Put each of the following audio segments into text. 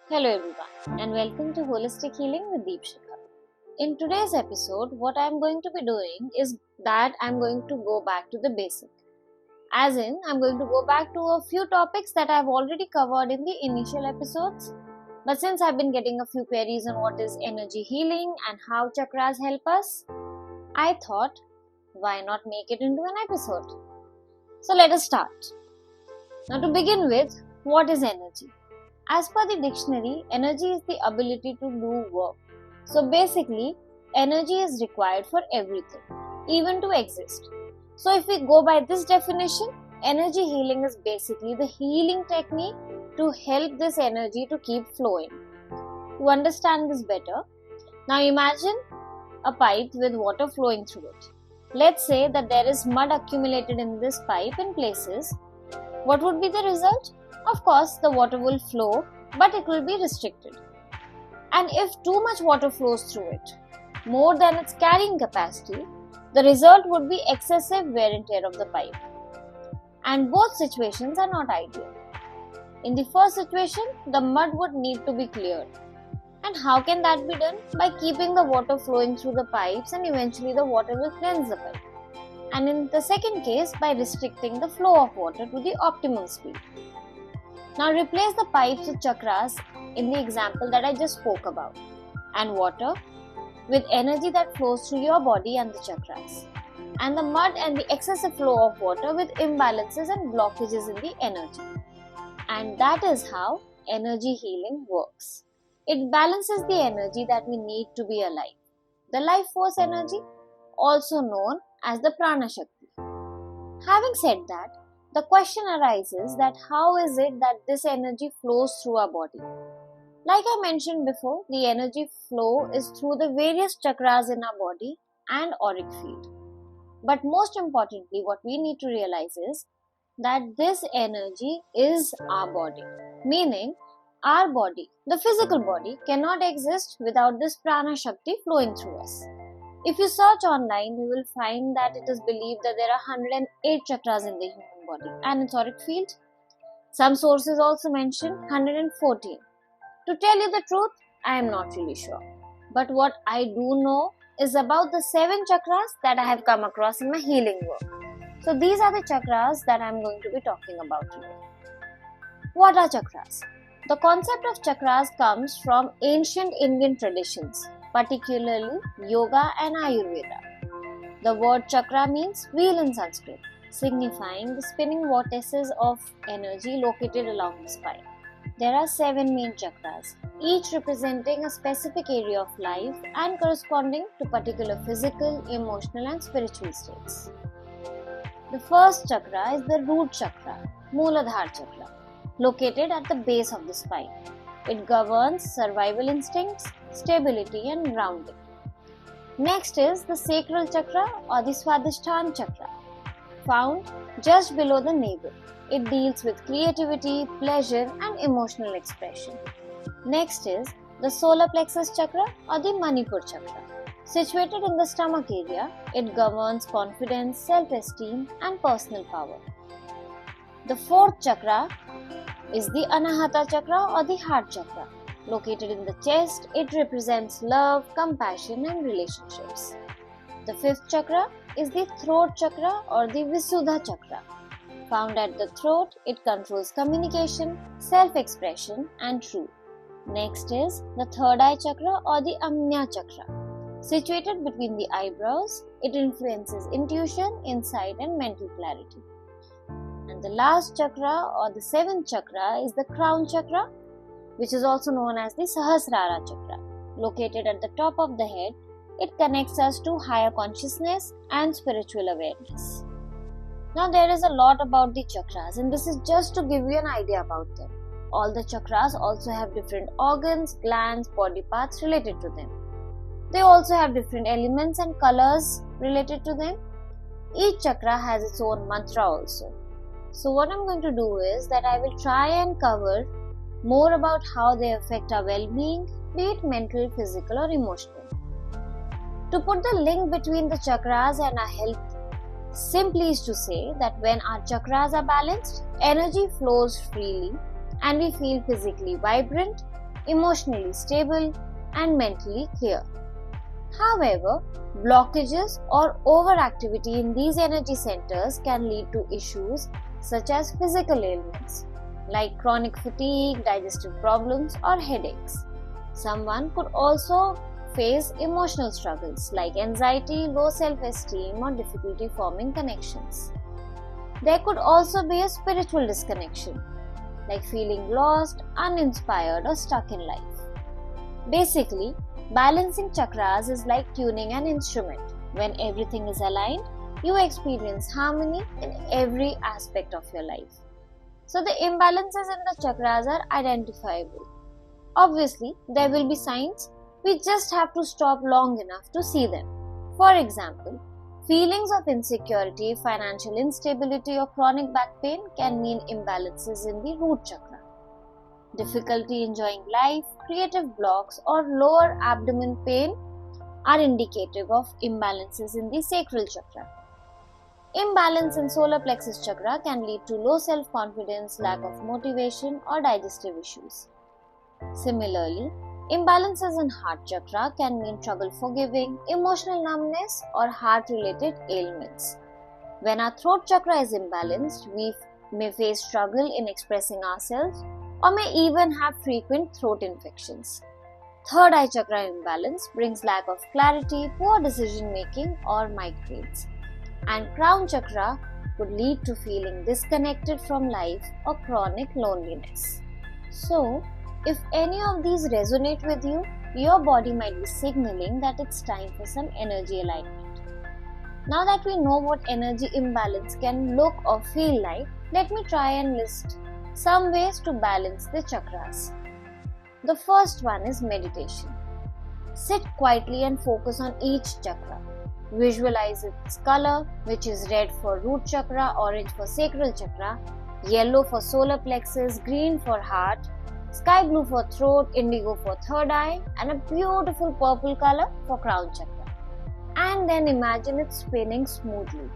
Hello everyone and welcome to Holistic Healing with Deepshika. In today's episode, what I'm going to be doing is that I'm going to go back to the basic. As in, I'm going to go back to a few topics that I've already covered in the initial episodes. But since I've been getting a few queries on what is energy healing and how chakras help us, I thought, why not make it into an episode? So let us start. Now to begin with, what is energy? As per the dictionary, energy is the ability to do work. So basically, energy is required for everything, even to exist. So if we go by this definition, energy healing is basically the healing technique to help this energy to keep flowing. To understand this better, now imagine a pipe with water flowing through it. Let's say that there is mud accumulated in this pipe in places. What would be the result? Of course, the water will flow, but it will be restricted. And if too much water flows through it, more than its carrying capacity, the result would be excessive wear and tear of the pipe. And both situations are not ideal. In the first situation, the mud would need to be cleared. And how can that be done? By keeping the water flowing through the pipes, and eventually the water will cleanse the pipe. And in the second case, by restricting the flow of water to the optimum speed. Now replace the pipes with chakras in the example that I just spoke about, and water with energy that flows through your body and the chakras, and the mud and the excessive flow of water with imbalances and blockages in the energy. And that is how energy healing works. It balances the energy that we need to be alive. The life force energy, also known as the prana shakti. Having said that, the question arises that how is it that this energy flows through our body? Like I mentioned before, the energy flow is through the various chakras in our body and auric field. But most importantly, what we need to realize is that this energy is our body. Meaning, our body, the physical body, cannot exist without this prana shakti flowing through us. If you search online, you will find that it is believed that there are 108 chakras in the human body and its auric field. Some sources also mention 114. To tell you the truth, I am not really sure. But what I do know is about the 7 chakras that I have come across in my healing work. So these are the chakras that I am going to be talking about today. What are chakras? The concept of chakras comes from ancient Indian traditions, particularly yoga and Ayurveda. The word chakra means wheel in Sanskrit, signifying the spinning vortexes of energy located along the spine. There are 7 main chakras, each representing a specific area of life and corresponding to particular physical, emotional and spiritual states. The first chakra is the root chakra, Mooladhara chakra, located at the base of the spine. It governs survival instincts, stability and grounding. Next is the sacral chakra or the Swadhisthana chakra, found just below the navel. It deals with creativity, pleasure and emotional expression. Next is the solar plexus chakra or the Manipur chakra. Situated in the stomach area, it governs confidence, self-esteem and personal power. The fourth chakra is the Anahata chakra or the heart chakra. Located in the chest, it represents love, compassion and relationships. The fifth chakra is the throat chakra or the Visuddha chakra. Found at the throat, it controls communication, self-expression and truth. Next is the third eye chakra or the Amnya chakra. Situated between the eyebrows, it influences intuition, insight and mental clarity. And the last chakra or the 7th chakra is the crown chakra, which is also known as the Sahasrara chakra. Located at the top of the head, it connects us to higher consciousness and spiritual awareness. Now there is a lot about the chakras, and this is just to give you an idea about them. All the chakras also have different organs, glands, body parts related to them. They also have different elements and colors related to them. Each chakra has its own mantra also. So what I'm going to do is that I will try and cover more about how they affect our well-being, be it mental, physical or emotional. To put the link between the chakras and our health simply is to say that when our chakras are balanced, energy flows freely and we feel physically vibrant, emotionally stable, and mentally clear. However, blockages or overactivity in these energy centers can lead to issues such as physical ailments like chronic fatigue, digestive problems, or headaches. Someone could also face emotional struggles like anxiety, low self-esteem, or difficulty forming connections. There could also be a spiritual disconnection, like feeling lost, uninspired, or stuck in life. Basically, balancing chakras is like tuning an instrument. When everything is aligned, you experience harmony in every aspect of your life. So the imbalances in the chakras are identifiable. Obviously, there will be signs. We just have to stop long enough to see them. For example, feelings of insecurity, financial instability, or chronic back pain can mean imbalances in the root chakra. Difficulty enjoying life, creative blocks, or lower abdomen pain are indicative of imbalances in the sacral chakra. Imbalance in solar plexus chakra can lead to low self-confidence, lack of motivation, or digestive issues. Similarly, imbalances in heart chakra can mean trouble forgiving, emotional numbness, or heart-related ailments. When our throat chakra is imbalanced, we may face struggle in expressing ourselves or may even have frequent throat infections. Third eye chakra imbalance brings lack of clarity, poor decision making, or migraines. And crown chakra could lead to feeling disconnected from life or chronic loneliness. So, if any of these resonate with you, your body might be signaling that it's time for some energy alignment. Now that we know what energy imbalance can look or feel like, let me try and list some ways to balance the chakras. The first one is meditation. Sit quietly and focus on each chakra. Visualize its color, which is red for root chakra, orange for sacral chakra, yellow for solar plexus, green for heart, sky blue for throat, indigo for third eye, and a beautiful purple color for crown chakra. And then imagine it spinning smoothly.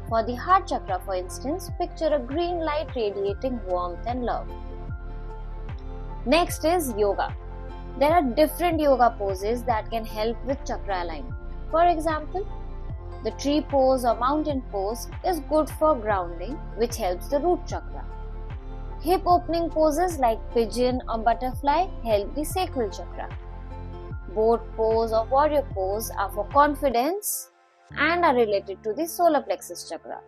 For the heart chakra, for instance, picture a green light radiating warmth and love. Next is yoga. There are different yoga poses that can help with chakra alignment. For example, the tree pose or mountain pose is good for grounding, which helps the root chakra. Hip opening poses like pigeon or butterfly help the sacral chakra. Boat pose or warrior pose are for confidence and are related to the solar plexus chakra.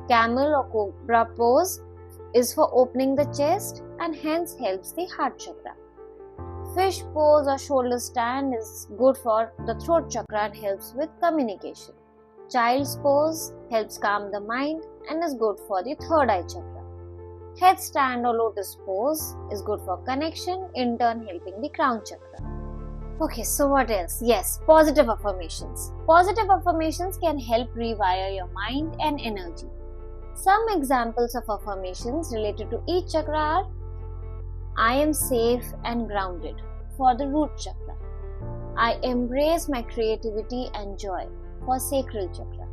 Camel or cobra pose is for opening the chest and hence helps the heart chakra. Fish pose or shoulder stand is good for the throat chakra and helps with communication. Child's pose helps calm the mind and is good for the third eye chakra. Headstand or lotus pose is good for connection, in turn helping the crown chakra. Okay, so what else? Yes, positive affirmations. Positive affirmations can help rewire your mind and energy. Some examples of affirmations related to each chakra are: I am safe and grounded for the root chakra. I embrace my creativity and joy for sacral chakra.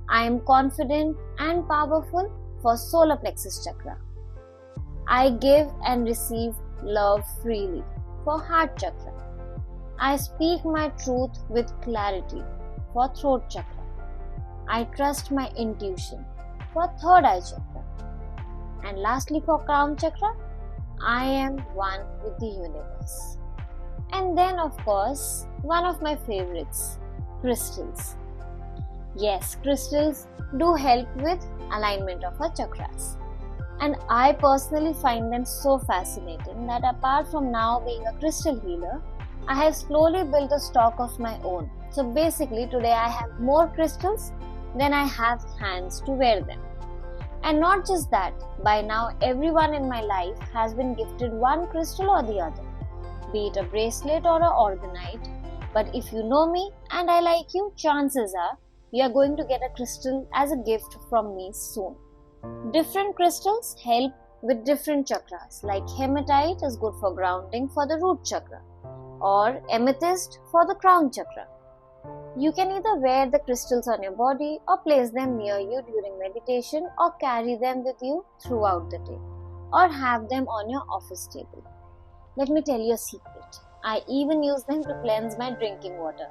I am confident and powerful for solar plexus chakra. I give and receive love freely for heart chakra. I speak my truth with clarity for throat chakra. I trust my intuition for third eye chakra. And lastly, for crown chakra, I am one with the universe. And then, of course, one of my favorites, crystals. Yes, crystals do help with alignment of our chakras. And I personally find them so fascinating that apart from now being a crystal healer, I have slowly built a stock of my own. So basically today I have more crystals than I have hands to wear them. And not just that, by now everyone in my life has been gifted one crystal or the other, be it a bracelet or an orgonite. But if you know me and I like you, chances are you are going to get a crystal as a gift from me soon. Different crystals help with different chakras, like hematite is good for grounding for the root chakra, or amethyst for the crown chakra. You can either wear the crystals on your body or place them near you during meditation or carry them with you throughout the day or have them on your office table. Let me tell you a secret. I even use them to cleanse my drinking water.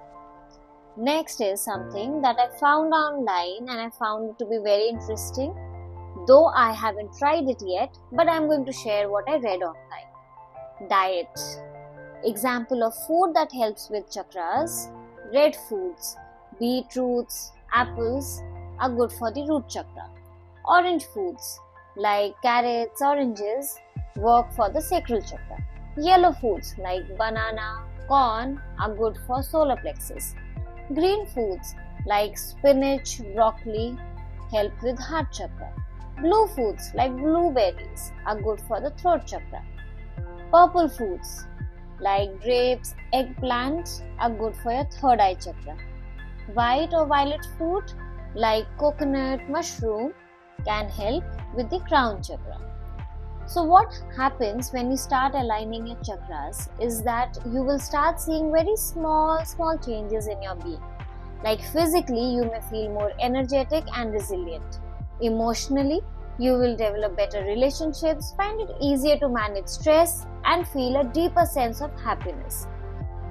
Next is something that I found online and I found it to be very interesting. Though I haven't tried it yet, but I'm going to share what I read online. Diet. Example of food that helps with chakras. Red foods, beetroots, apples are good for the root chakra. Orange foods like carrots, oranges work for the sacral chakra. Yellow foods like banana, corn are good for solar plexus. Green foods like spinach, broccoli help with heart chakra. Blue foods like blueberries are good for the throat chakra. Purple foods like grapes, eggplants are good for your third eye chakra. White or violet fruit like coconut, mushroom can help with the crown chakra. So what happens when you start aligning your chakras is that you will start seeing very small changes in your being. Like physically, you may feel more energetic and resilient. Emotionally, you will develop better relationships, find it easier to manage stress, and feel a deeper sense of happiness.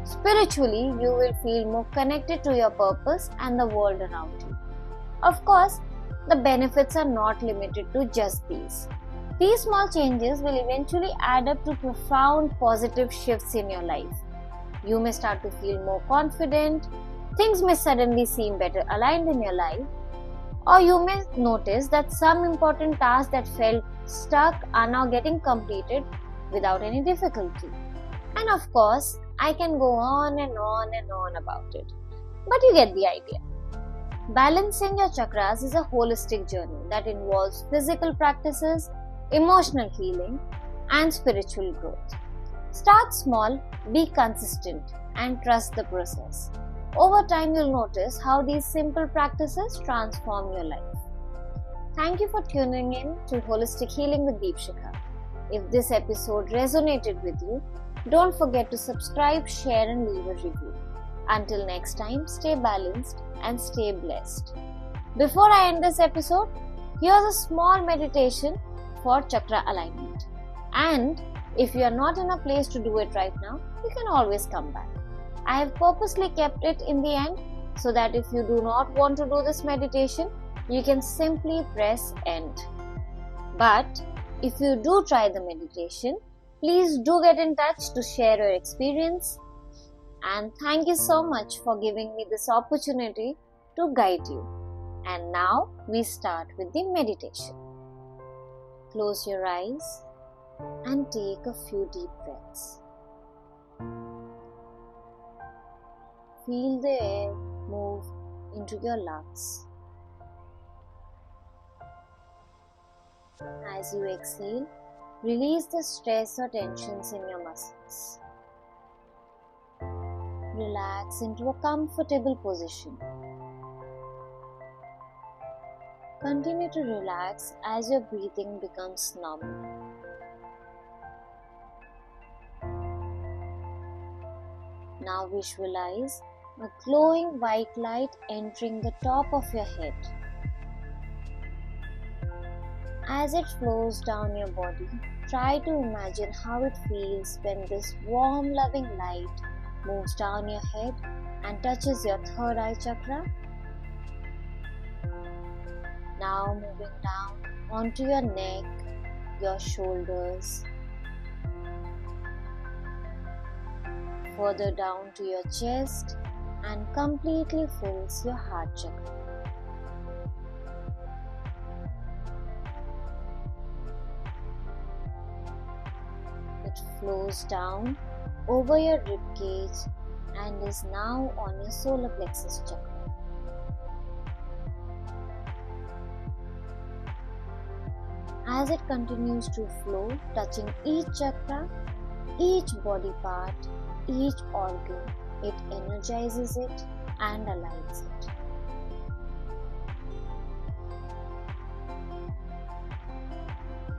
Spiritually, you will feel more connected to your purpose and the world around you. Of course, the benefits are not limited to just these. These small changes will eventually add up to profound positive shifts in your life. You may start to feel more confident, things may suddenly seem better aligned in your life, or you may notice that some important tasks that felt stuck are now getting completed without any difficulty. And of course, I can go on and on and on about it. But you get the idea. Balancing your chakras is a holistic journey that involves physical practices, emotional healing, and spiritual growth. Start small, be consistent, and trust the process. Over time, you'll notice how these simple practices transform your life. Thank you for tuning in to Holistic Healing with Deepshikha. If this episode resonated with you, don't forget to subscribe, share, and leave a review. Until next time, stay balanced and stay blessed. Before I end this episode, here's a small meditation for chakra alignment. And if you are not in a place to do it right now, you can always come back. I have purposely kept it in the end so that if you do not want to do this meditation, you can simply press end. But if you do try the meditation, please do get in touch to share your experience. And thank you so much for giving me this opportunity to guide you. And now we start with the meditation. Close your eyes and take a few deep breaths. Feel the air move into your lungs. As you exhale, release the stress or tensions in your muscles. Relax into a comfortable position. Continue to relax as your breathing becomes normal. Now visualize a glowing white light entering the top of your head. As it flows down your body, try to imagine how it feels when this warm, loving light moves down your head and touches your third eye chakra. Now moving down onto your neck, your shoulders, further down to your chest and completely fills your heart chakra. It flows down over your ribcage and is now on your solar plexus chakra. As it continues to flow, touching each chakra, each body part, each organ, it energizes it and aligns it.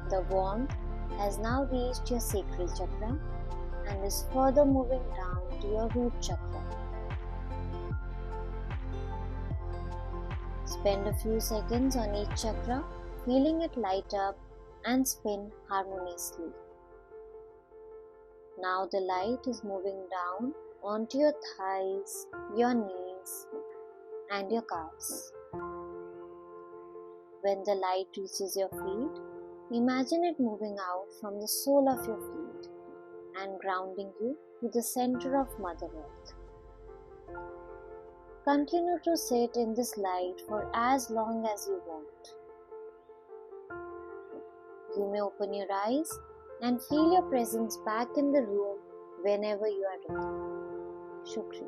The warmth has now reached your sacral chakra and is further moving down to your root chakra. Spend a few seconds on each chakra, feeling it light up and spin harmoniously. Now the light is moving down onto your thighs, your knees, and your calves. When the light reaches your feet, imagine it moving out from the sole of your feet and grounding you to the center of Mother Earth. Continue to sit in this light for as long as you want. You may open your eyes and feel your presence back in the room whenever you are ready. Shukriya.